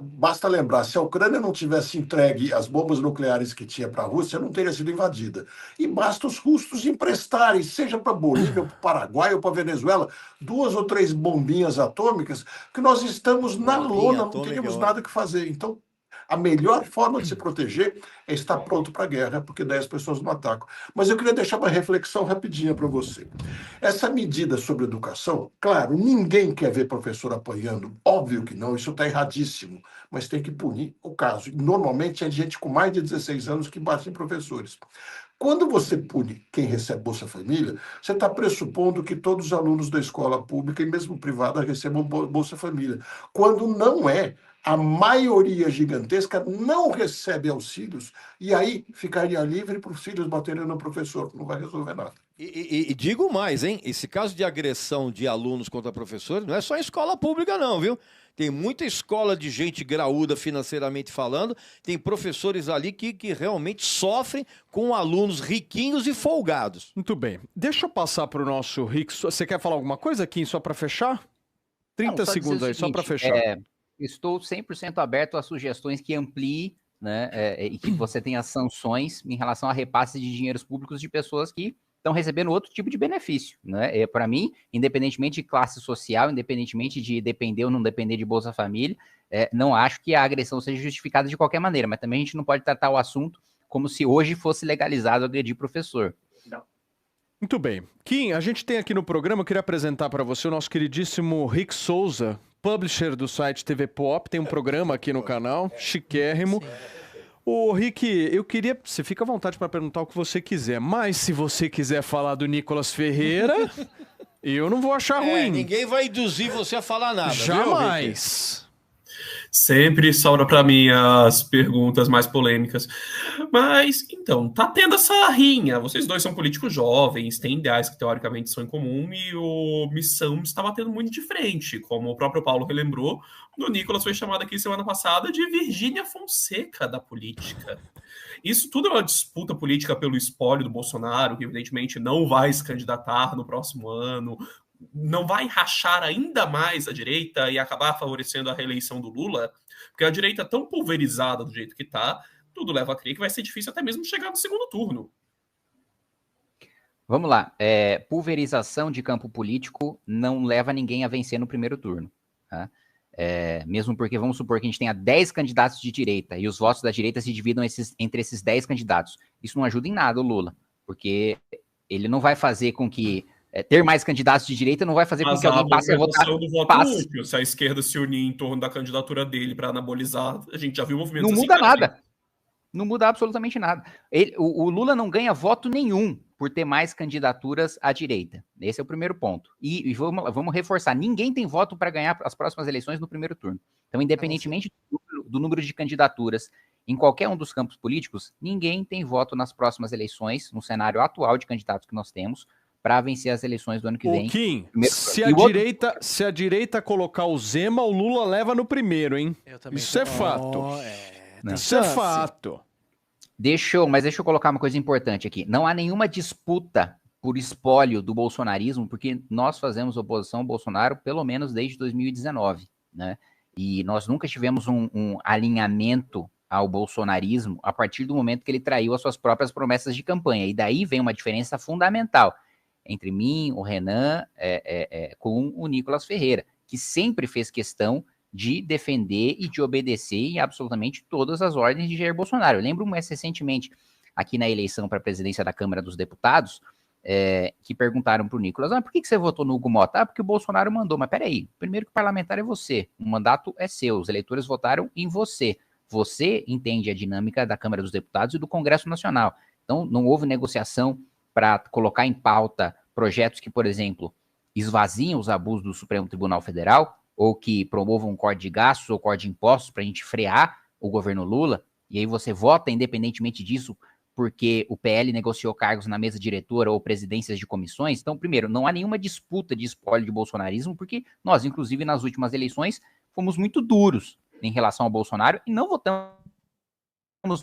Basta lembrar, se a Ucrânia não tivesse entregue as bombas nucleares que tinha para a Rússia, não teria sido invadida. E basta os russos emprestarem, seja para a Bolívia, para o Paraguai ou para a Venezuela, 2 ou 3 bombinhas atômicas, que nós estamos na Bombinha lona, não atômica, teríamos ó. nada que fazer. Então, a melhor forma de se proteger é estar pronto para a guerra, porque daí as pessoas não atacam. Mas eu queria deixar uma reflexão rapidinha para você. Essa medida sobre educação, claro, ninguém quer ver professor apanhando, óbvio que não, isso está erradíssimo, mas tem que punir o caso. E normalmente é gente com mais de 16 anos que bate em professores. Quando você pune quem recebe Bolsa Família, você está pressupondo que todos os alunos da escola pública e mesmo privada recebam Bolsa Família. Quando não é, a maioria gigantesca não recebe auxílios e aí ficaria livre para os filhos baterem no professor, não vai resolver nada. E digo mais, hein? Esse caso de agressão de alunos contra professores não é só em escola pública, não, viu? Tem muita escola de gente graúda financeiramente falando, tem professores ali que realmente sofrem com alunos riquinhos e folgados. Muito bem. Deixa eu passar pro nosso Rick. Você quer falar alguma coisa, Kim, só para fechar? 30 Não, só segundos dizer o aí, só para seguinte, fechar. Estou 100% aberto a sugestões que ampliem, né, e que você tenha sanções em relação a repasse de dinheiros públicos de pessoas que estão recebendo outro tipo de benefício, né? Para mim, independentemente de classe social, independentemente de depender ou não depender de Bolsa Família, não acho que a agressão seja justificada de qualquer maneira, mas também a gente não pode tratar o assunto como se hoje fosse legalizado agredir professor. Muito bem. Kim, a gente tem aqui no programa, eu queria apresentar para você o nosso queridíssimo Rick Souza, publisher do site TV Pop, tem um programa aqui no canal, chiquérrimo. Ô, Rick, eu queria... Você fica à vontade para perguntar o que você quiser, mas se você quiser falar do Nicolas Ferreira, eu não vou achar ruim. Ninguém vai induzir você a falar nada. Jamais. Sempre sobra para mim as perguntas mais polêmicas. Mas, então, tá tendo essa rinha. Vocês dois são políticos jovens, têm ideais que teoricamente são em comum, e o Missão está batendo muito de frente. Como o próprio Paulo relembrou, o Nicolas foi chamado aqui semana passada de Virgínia Fonseca da política. Isso tudo é uma disputa política pelo espólio do Bolsonaro, que evidentemente não vai se candidatar no próximo ano, não vai rachar ainda mais a direita e acabar favorecendo a reeleição do Lula, porque a direita tão pulverizada do jeito que está, tudo leva a crer que vai ser difícil até mesmo chegar no segundo turno. Vamos lá. Pulverização de campo político não leva ninguém a vencer no primeiro turno. Tá? Mesmo porque vamos supor que a gente tenha 10 candidatos de direita e os votos da direita se dividam entre esses 10 candidatos. Isso não ajuda em nada o Lula, porque ele não vai fazer com que ter mais candidatos de direita não vai fazer com que alguém passe a votar. Do voto útil. Se a esquerda se unir em torno da candidatura dele para anabolizar, a gente já viu movimentos assim. Não muda nada. Não muda absolutamente nada. O Lula não ganha voto nenhum por ter mais candidaturas à direita. Esse é o primeiro ponto. E vamos reforçar, ninguém tem voto para ganhar as próximas eleições no primeiro turno. Então, independentemente do número de candidaturas em qualquer um dos campos políticos, ninguém tem voto nas próximas eleições, no cenário atual de candidatos que nós temos, para vencer as eleições do ano que vem. Kim, se a direita colocar o Zema, o Lula leva no primeiro, hein? Isso é fato. Isso é fato. Deixa eu colocar uma coisa importante aqui. Não há nenhuma disputa por espólio do bolsonarismo, porque nós fazemos oposição ao Bolsonaro pelo menos desde 2019, né? E nós nunca tivemos um alinhamento ao bolsonarismo a partir do momento que ele traiu as suas próprias promessas de campanha. E daí vem uma diferença fundamental entre mim, o Renan, com o Nicolas Ferreira, que sempre fez questão de defender e de obedecer em absolutamente todas as ordens de Jair Bolsonaro. Eu lembro mais recentemente, aqui na eleição para a presidência da Câmara dos Deputados, que perguntaram para o Nicolas, por que você votou no Hugo Mota? Porque o Bolsonaro mandou. Mas peraí, primeiro que o parlamentar é você, o mandato é seu, os eleitores votaram em você. Você entende a dinâmica da Câmara dos Deputados e do Congresso Nacional. Então, não houve negociação para colocar em pauta projetos que, por exemplo, esvaziam os abusos do Supremo Tribunal Federal ou que promovam um corte de gastos ou corte de impostos para a gente frear o governo Lula, e aí você vota independentemente disso porque o PL negociou cargos na mesa diretora ou presidências de comissões. Então, primeiro, não há nenhuma disputa de espólio de bolsonarismo, porque nós, inclusive, nas últimas eleições, fomos muito duros em relação ao Bolsonaro e não votamos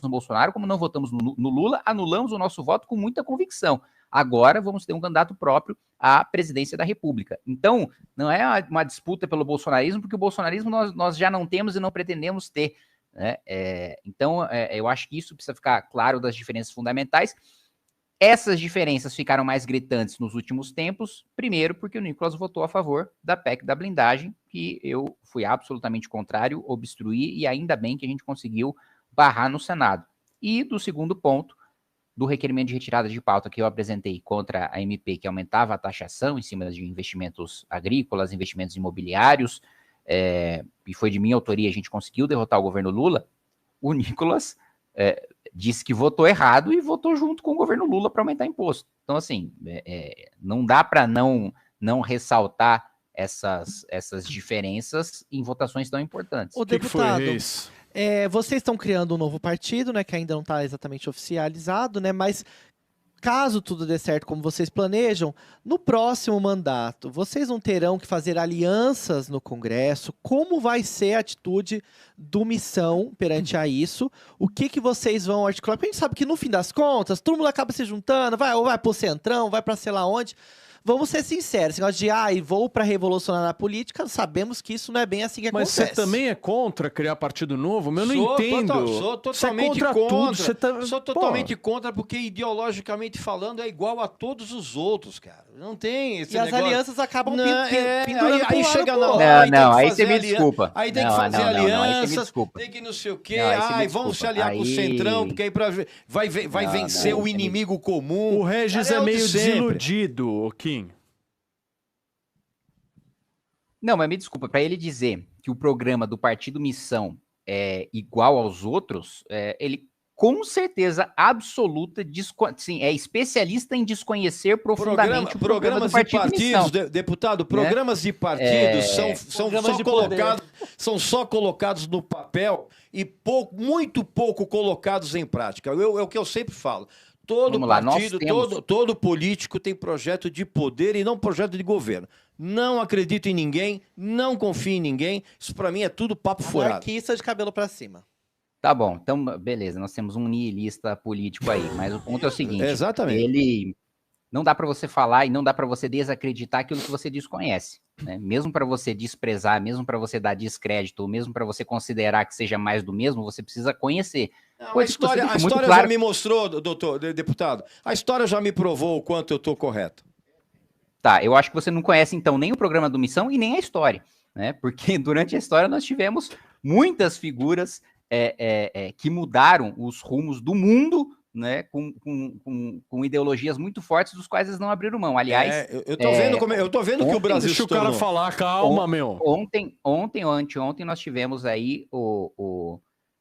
no Bolsonaro, como não votamos no Lula, anulamos o nosso voto com muita convicção. Agora vamos ter um candidato próprio à presidência da República. Então, não é uma disputa pelo bolsonarismo, porque o bolsonarismo nós já não temos e não pretendemos ter. Né? Então, eu acho que isso precisa ficar claro das diferenças fundamentais. Essas diferenças ficaram mais gritantes nos últimos tempos, primeiro porque o Nicolas votou a favor da PEC da blindagem, que eu fui absolutamente contrário, obstruí, e ainda bem que a gente conseguiu barrar no Senado. E do segundo ponto, do requerimento de retirada de pauta que eu apresentei contra a MP, que aumentava a taxação em cima de investimentos agrícolas, investimentos imobiliários, e foi de minha autoria, a gente conseguiu derrotar o governo Lula. O Nicolas disse que votou errado e votou junto com o governo Lula para aumentar imposto. Então, assim, não dá para não ressaltar essas diferenças em votações tão importantes. O deputado, vocês estão criando um novo partido, né, que ainda não está exatamente oficializado, né, mas caso tudo dê certo como vocês planejam, no próximo mandato, vocês não terão que fazer alianças no Congresso? Como vai ser a atitude do Missão perante a isso? O que vocês vão articular? Porque a gente sabe que, no fim das contas, todo mundo acaba se juntando, ou vai pro Centrão, vai para sei lá onde. vamos ser sinceros, esse negócio de vou para revolucionar na política, sabemos que isso não é bem assim que Mas acontece. você também é contra criar partido novo? Eu não entendo. Sou Você é totalmente contra tudo. Você Sou totalmente contra, porque ideologicamente falando é igual a todos os outros, cara. Não tem esse E as negócio. alianças acabam Não, pendurando aí pro chega lado, na pô. hora. Não, aí tem que você fazer me desculpa. Aí tem que Não, fazer não, aí você me alianças, desculpa. tem que não sei o quê. Não, aí você me Vamos se desculpa. aliar com o Aí- Centrão, porque aí vai Não, vencer não, o aí você me- inimigo comum. O Regis Cara, é o de meio sempre. desiludido, Kim. Não, mas me desculpa, para ele dizer que o programa do Partido Missão é igual aos outros, ele com certeza absoluta sim, é especialista em desconhecer profundamente o programa do Programas de Partido partidos, Missão. deputado, programas de partidos são Programas só de são só colocados no papel e muito pouco colocados em prática. É o que eu sempre falo. Todo Vamos lá, nós partido, temos- todo político tem projeto de poder e não projeto de governo. Não acredito em ninguém, não confio em ninguém. Isso pra mim é tudo papo furado. Anarquista de cabelo pra cima. Tá bom, então beleza, nós temos um nihilista político aí, mas o ponto é o seguinte, Exatamente. ele não dá para você falar e não dá para você desacreditar aquilo que você desconhece, né? Mesmo para você desprezar, mesmo para você dar descrédito, ou mesmo para você considerar que seja mais do mesmo, você precisa conhecer. Não, Coisa que você a deixou muito história claro. já me mostrou, deputado. A história já me provou o quanto eu tô correto. Tá, eu acho que você não conhece então nem o programa do Missão e nem a história, né? Porque durante a história nós tivemos muitas figuras que mudaram os rumos do mundo, né? Com ideologias muito fortes, dos quais eles não abriram mão. Aliás, eu tô vendo que o Brasil Deixa se o cara tornou. falar, calma, meu. ontem ou anteontem nós tivemos aí o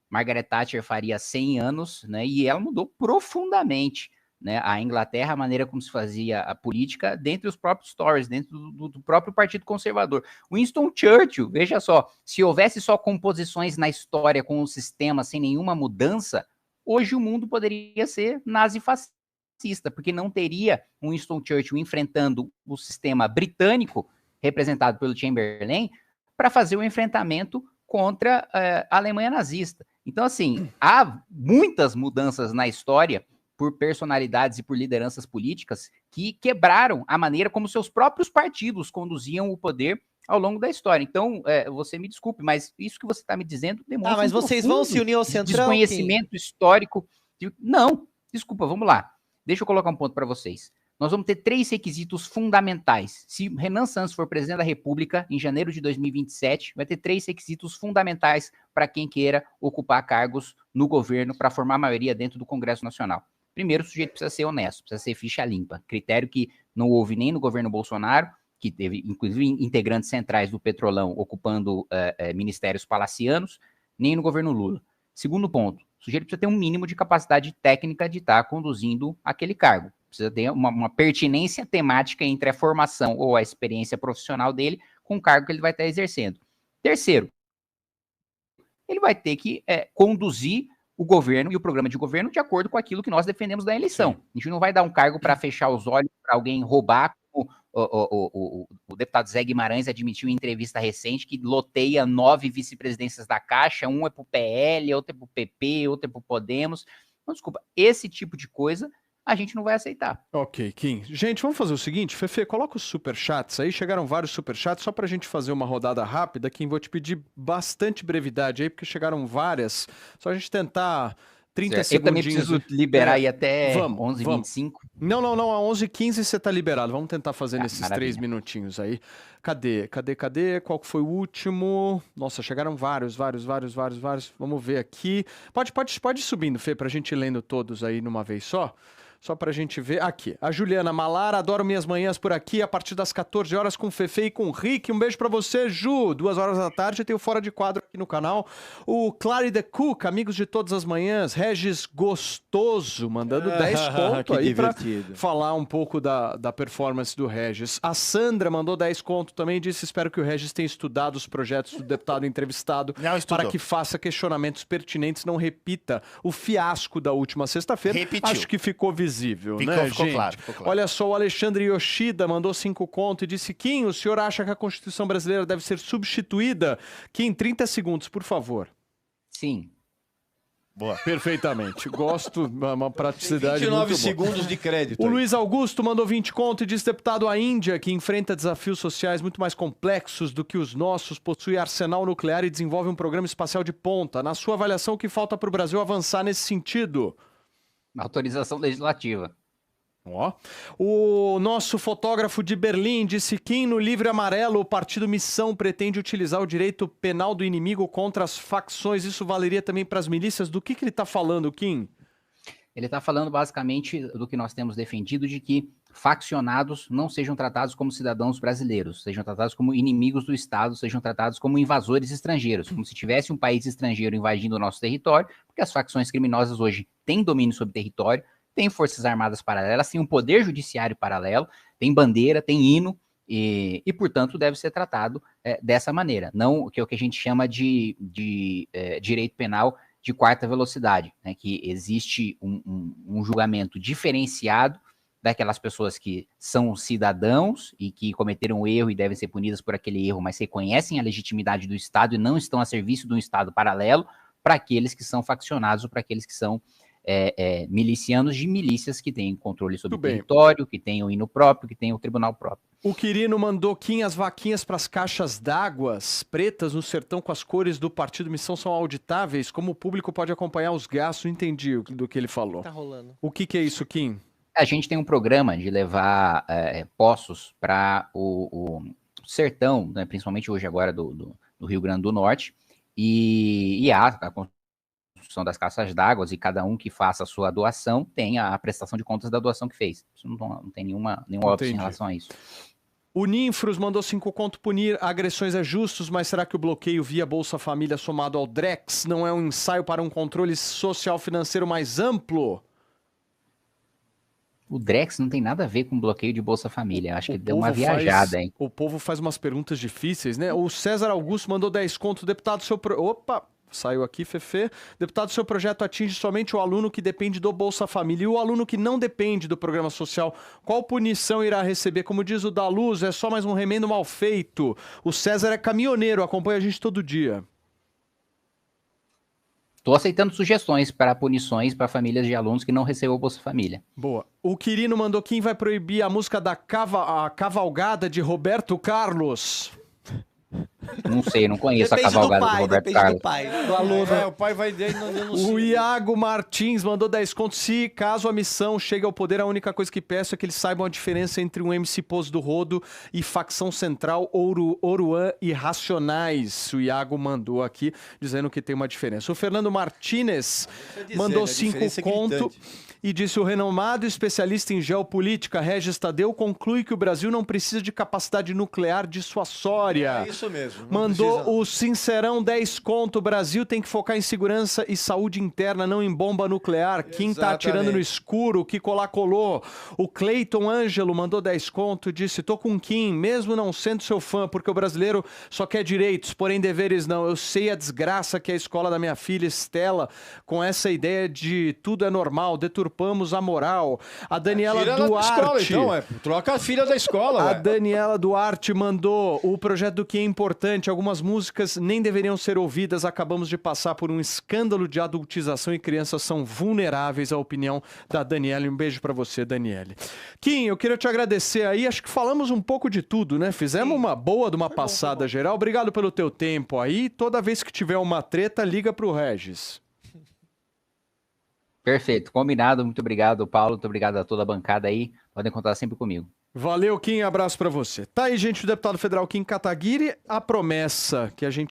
Margaret Thatcher faria 100 anos, né? E ela mudou profundamente, né, a Inglaterra, a maneira como se fazia a política dentro dos próprios Tories, dentro do próprio Partido Conservador. Winston Churchill, veja só, se houvesse só composições na história com o sistema sem nenhuma mudança, hoje o mundo poderia ser nazi-fascista, porque não teria um Winston Churchill enfrentando o sistema britânico, representado pelo Chamberlain, para fazer o enfrentamento contra a Alemanha nazista. Então, assim, há muitas mudanças na história por personalidades e por lideranças políticas que quebraram a maneira como seus próprios partidos conduziam o poder ao longo da história. Então, você me desculpe, mas isso que você está me dizendo demonstra Mas vocês vão se unir ao Centrão? desconhecimento histórico. Não, desculpa, vamos lá. Deixa eu colocar um ponto para vocês. Nós vamos ter 3 requisitos fundamentais. Se Renan Santos for presidente da República em janeiro de 2027, vai ter 3 requisitos fundamentais para quem queira ocupar cargos no governo para formar maioria dentro do Congresso Nacional. Primeiro, o sujeito precisa ser honesto, precisa ser ficha limpa. Critério que não houve nem no governo Bolsonaro, que teve, inclusive, integrantes centrais do Petrolão ocupando ministérios palacianos, nem no governo Lula. Segundo ponto, o sujeito precisa ter um mínimo de capacidade técnica de estar conduzindo aquele cargo. Precisa ter uma pertinência temática entre a formação ou a experiência profissional dele com o cargo que ele vai estar exercendo. Terceiro, ele vai ter que conduzir o governo e o programa de governo de acordo com aquilo que nós defendemos da eleição. Sim. A gente não vai dar um cargo para fechar os olhos para alguém roubar, como o deputado Zé Guimarães admitiu em entrevista recente que loteia 9 vice-presidências da Caixa, um é para o PL, outro é para o PP, outro é para o Podemos. Não, desculpa, esse tipo de coisa a gente não vai aceitar. Ok, Kim. Gente, vamos fazer o seguinte, Fefe, coloca os superchats aí, chegaram vários superchats, só pra gente fazer uma rodada rápida, Kim, vou te pedir bastante brevidade aí, porque chegaram várias, só a gente tentar 30 certo. segundinhos. Eu também preciso liberar aí até 11h25. Não, a 11h15 você tá liberado, vamos tentar fazer nesses maravilha. 3 minutinhos aí. Cadê? Qual que foi o último? Nossa, chegaram vários, vamos ver aqui. Pode ir subindo, Fê, pra gente ir lendo todos aí numa vez só. Só pra gente ver. Aqui, a Juliana Malara, adoro minhas manhãs por aqui, a partir das 14 horas com o Fefe e com o Rick. Um beijo pra você, Ju. 2 horas da tarde, eu tenho Fora de Quadro aqui no canal. O Clary the Cook, amigos de todas as manhãs. Regis Gostoso, mandando 10 conto aí divertido. Pra falar um pouco da performance do Regis. A Sandra mandou 10 conto também, disse, espero que o Regis tenha estudado os projetos do deputado entrevistado para que faça questionamentos pertinentes, não repita o fiasco da última sexta-feira. Repetiu. Acho que ficou visível, né, ficou gente? claro. Olha só, o Alexandre Yoshida mandou 5 conto e disse, Kim, o senhor acha que a Constituição brasileira deve ser substituída? Kim, 30 segundos, por favor. Sim. Boa. Perfeitamente. Gosto, uma praticidade 29 muito boa. segundos de crédito. O aí. Luiz Augusto mandou 20 conto e diz: deputado, a Índia, que enfrenta desafios sociais muito mais complexos do que os nossos, possui arsenal nuclear e desenvolve um programa espacial de ponta. Na sua avaliação, o que falta para o Brasil avançar nesse sentido? Autorização legislativa. Ó. O nosso fotógrafo de Berlim disse que no Livre Amarelo o partido Missão pretende utilizar o direito penal do inimigo contra as facções. Isso valeria também para as milícias? Do que ele está falando, Kim? Ele está falando basicamente do que nós temos defendido, de que faccionados não sejam tratados como cidadãos brasileiros, sejam tratados como inimigos do Estado, sejam tratados como invasores estrangeiros, como se tivesse um país estrangeiro invadindo o nosso território, porque as facções criminosas hoje têm domínio sobre o território, tem forças armadas paralelas, tem um poder judiciário paralelo, tem bandeira, tem hino, e portanto, deve ser tratado dessa maneira. Não que é o que a gente chama de direito penal de quarta velocidade, né, que existe um julgamento diferenciado daquelas pessoas que são cidadãos e que cometeram um erro e devem ser punidas por aquele erro, mas reconhecem a legitimidade do Estado e não estão a serviço de um Estado paralelo, para aqueles que são faccionados ou para aqueles que são milicianos de milícias que têm controle sobre o território, que têm o hino próprio, que têm o tribunal próprio. O Quirino mandou as vaquinhas para as caixas d'água pretas no sertão com as cores do Partido Missão são auditáveis. Como o público pode acompanhar os gastos? Não entendi do que ele falou. Tá rolando. O que é isso, Kim? A gente tem um programa de levar poços para o sertão, né, principalmente hoje agora do Rio Grande do Norte, e há a construção das caixas d'água, e cada um que faça a sua doação tem a prestação de contas da doação que fez. Isso não tem nenhum óbvio em relação a isso. O Ninfros mandou 5 conto. Punir agressões é justos, mas será que o bloqueio via Bolsa Família somado ao Drex não é um ensaio para um controle social financeiro mais amplo? O Drex não tem nada a ver com bloqueio de Bolsa Família. Eu acho que deu uma viajada, hein? O povo faz umas perguntas difíceis, né? O César Augusto mandou 10 conto. Deputado, Opa! Saiu aqui, Fefe. Deputado, seu projeto atinge somente o aluno que depende do Bolsa Família. E o aluno que não depende do programa social, qual punição irá receber? Como diz o Daluz, é só mais um remendo mal feito. O César é caminhoneiro, acompanha a gente todo dia. Estou aceitando sugestões para punições para famílias de alunos que não recebam o Bolsa Família. Boa. O Quirino mandou quem vai proibir a música da Cavalgada de Roberto Carlos. Não sei, não conheço a cavalgada do Roberto Carlos. Do pai, do aluno. O pai vai dele, não sei. O Iago Martins mandou 10 contos. Se caso a missão chegue ao poder, a única coisa que peço é que eles saibam a diferença entre um MC Pose do Rodo e facção central Oruan e Racionais. O Iago mandou aqui, dizendo que tem uma diferença. O Fernando Martínez mandou 5 contos. E disse: o renomado especialista em geopolítica, Regis Tadeu, conclui que o Brasil não precisa de capacidade nuclear dissuasória. É isso mesmo. Mandou precisa, o Sincerão 10 conto. O Brasil tem que focar em segurança e saúde interna, não em bomba nuclear. Quem tá atirando no escuro, que colou. O Cleiton Ângelo mandou 10 conto. Disse: tô com Kim, mesmo não sendo seu fã, porque o brasileiro só quer direitos, porém deveres não. Eu sei a desgraça que é a escola da minha filha Estela, com essa ideia de tudo é normal, deturpamos a moral. A Daniela Duarte... Escola, então, troca a filha da escola. A Daniela Duarte mandou: o projeto do que é importante, algumas músicas nem deveriam ser ouvidas, acabamos de passar por um escândalo de adultização e crianças são vulneráveis. A opinião da Daniela. Um beijo pra você, Daniele. Kim, eu queria te agradecer aí, acho que falamos um pouco de tudo, né? Fizemos uma boa de uma passada geral. Obrigado pelo teu tempo aí. Toda vez que tiver uma treta, liga pro Regis. Perfeito, combinado. Muito obrigado, Paulo. Muito obrigado a toda a bancada aí. Podem contar sempre comigo. Valeu, Kim. Abraço pra você. Tá aí, gente, o deputado federal Kim Kataguiri. A promessa que a gente